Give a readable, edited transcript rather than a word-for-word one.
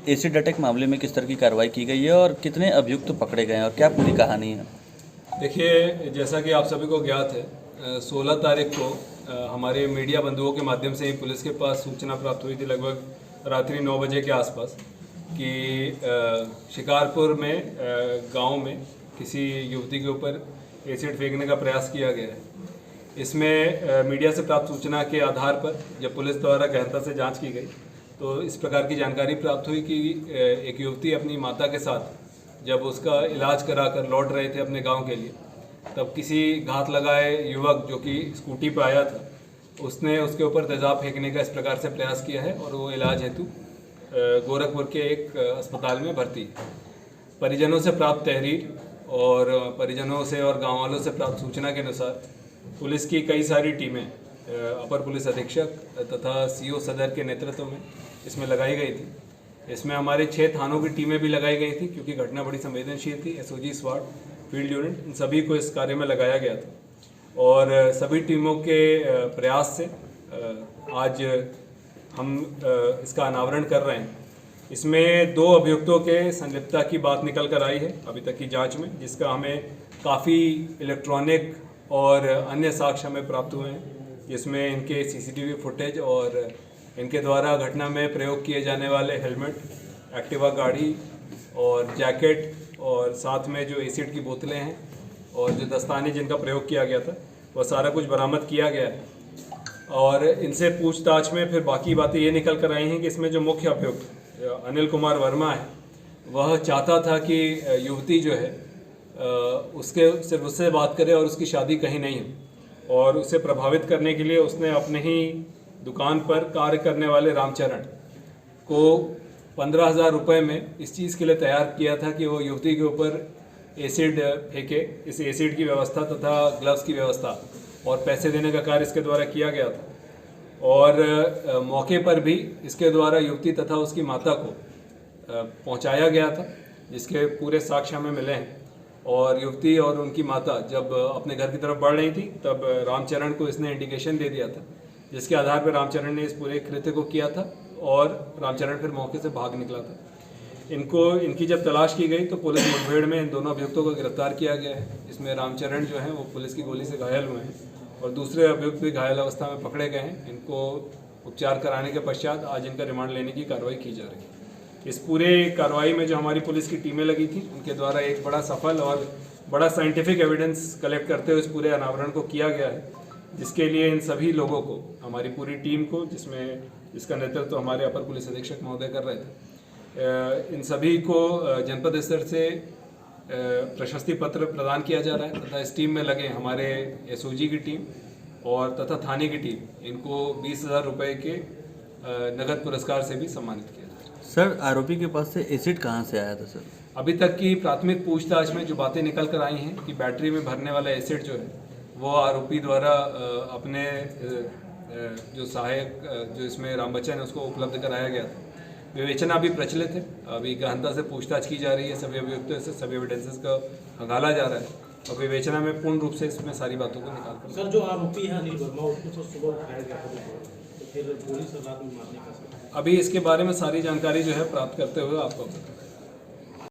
Acid attack मामले में किस तरह की कार्रवाई की गई है और कितने अभियुक्त पकड़े गए हैं और क्या पूरी कहानी है? देखिए, जैसा कि आप सभी को ज्ञात है, 16 तारीख को हमारे मीडिया बंधुओं के माध्यम से ही पुलिस के पास सूचना प्राप्त हुई थी लगभग रात्रि 9 बजे के आसपास कि शिकारपुर में गांव में किसी युवती के ऊपर एसिड फेंकने का प्रयास किया गया है। इसमें मीडिया से प्राप्त सूचना के आधार पर जब पुलिस द्वारा गहनता से जांच की गई तो इस प्रकार की जानकारी प्राप्त हुई कि एक युवती अपनी माता के साथ जब उसका इलाज कराकर लौट रहे थे अपने गांव के लिए, तब किसी घात लगाए युवक जो कि स्कूटी पर आया था उसने उसके ऊपर तेजाब फेंकने का इस प्रकार से प्रयास किया है और वो इलाज हेतु गोरखपुर के एक अस्पताल में भर्ती है। परिजनों से प्राप्त तहरीर और परिजनों से और गाँव वालों से प्राप्त सूचना के अनुसार पुलिस की कई सारी टीमें अपर पुलिस अधीक्षक तथा सीओ सदर के नेतृत्व में इसमें लगाई गई थी। इसमें हमारे 6 थानों की टीमें भी लगाई गई थी क्योंकि घटना बड़ी संवेदनशील थी। एसओजी, स्वाट, फील्ड यूनिट, इन सभी को इस कार्य में लगाया गया था और सभी टीमों के प्रयास से आज हम इसका अनावरण कर रहे हैं। इसमें 2 अभियुक्तों के संलिप्तता की बात निकल कर आई है अभी तक की जांच में, जिसका हमें काफ़ी इलेक्ट्रॉनिक और अन्य साक्ष्य हमें प्राप्त हुए हैं, जिसमें इनके सीसीटीवी फुटेज और इनके द्वारा घटना में प्रयोग किए जाने वाले हेलमेट, एक्टिवा गाड़ी और जैकेट और साथ में जो एसिड की बोतलें हैं और जो दस्ताने जिनका प्रयोग किया गया था वह सारा कुछ बरामद किया गया है। और इनसे पूछताछ में फिर बाकी बातें ये निकल कर आई हैं कि इसमें जो मुख्य अभियुक्त अनिल कुमार वर्मा है वह चाहता था कि युवती जो है उसके सिर्फ उससे बात करे और उसकी शादी कहीं नहीं हो, और उसे प्रभावित करने के लिए उसने अपने ही दुकान पर कार्य करने वाले रामचरण को 15,000 रुपये में इस चीज़ के लिए तैयार किया था कि वो युवती के ऊपर एसिड फेंके। इस एसिड की व्यवस्था तथा ग्लव्स की व्यवस्था और पैसे देने का कार्य इसके द्वारा किया गया था और मौके पर भी इसके द्वारा युवती तथा उसकी माता को पहुंचाया गया था, जिसके पूरे साक्ष्य हमें मिले हैं। और युवती और उनकी माता जब अपने घर की तरफ बढ़ रही थी तब रामचरण को इसने इंडिकेशन दे दिया था, जिसके आधार पर रामचरण ने इस पूरे कृत्य को किया था और रामचरण फिर मौके से भाग निकला था। इनकी जब तलाश की गई तो पुलिस मुठभेड़ में इन दोनों अभियुक्तों को गिरफ्तार किया गया है। इसमें रामचरण जो है वो पुलिस की गोली से घायल हुए हैं और दूसरे अभियुक्त भी घायल अवस्था में पकड़े गए हैं। इनको उपचार कराने के पश्चात आज इनका रिमांड लेने की कार्रवाई की जा रही है। इस पूरे कार्रवाई में जो हमारी पुलिस की टीमें लगी थी उनके द्वारा एक बड़ा सफल और बड़ा साइंटिफिक एविडेंस कलेक्ट करते हुए इस पूरे अनावरण को किया गया है, जिसके लिए इन सभी लोगों को, हमारी पूरी टीम को, जिसका नेतृत्व हमारे अपर पुलिस अधीक्षक महोदय कर रहे थे, इन सभी को जनपद स्तर से प्रशस्ति पत्र प्रदान किया जा रहा है तथा इस टीम में लगे हमारे एसओजी की टीम और तथा थाने की टीम, इनको 20,000 रुपये के नगद पुरस्कार से भी सम्मानित किया जाए। सर, आरोपी के पास से एसिड कहाँ से आया था सर? अभी तक की प्राथमिक पूछताछ में जो बातें निकल कर आई हैं कि बैटरी में भरने वाला एसिड जो है वो आरोपी द्वारा अपने जो सहायक जो इसमें राम बच्चन है उसको उपलब्ध कराया गया था। विवेचना भी प्रचलित है, अभी गहनता से पूछताछ की जा रही है, सभी अभियुक्तों से सभी एविडेंसेस का खंगाला जा रहा है और विवेचना में पूर्ण रूप से इसमें सारी बातों को निकाल कर। सर, जो आरोपी है अनिल वर्मा, उसको तो सुबह उठाया गया था तो फिर गोली से रात में मारने का। अभी इसके बारे में सारी जानकारी जो है प्राप्त करते हुए आपको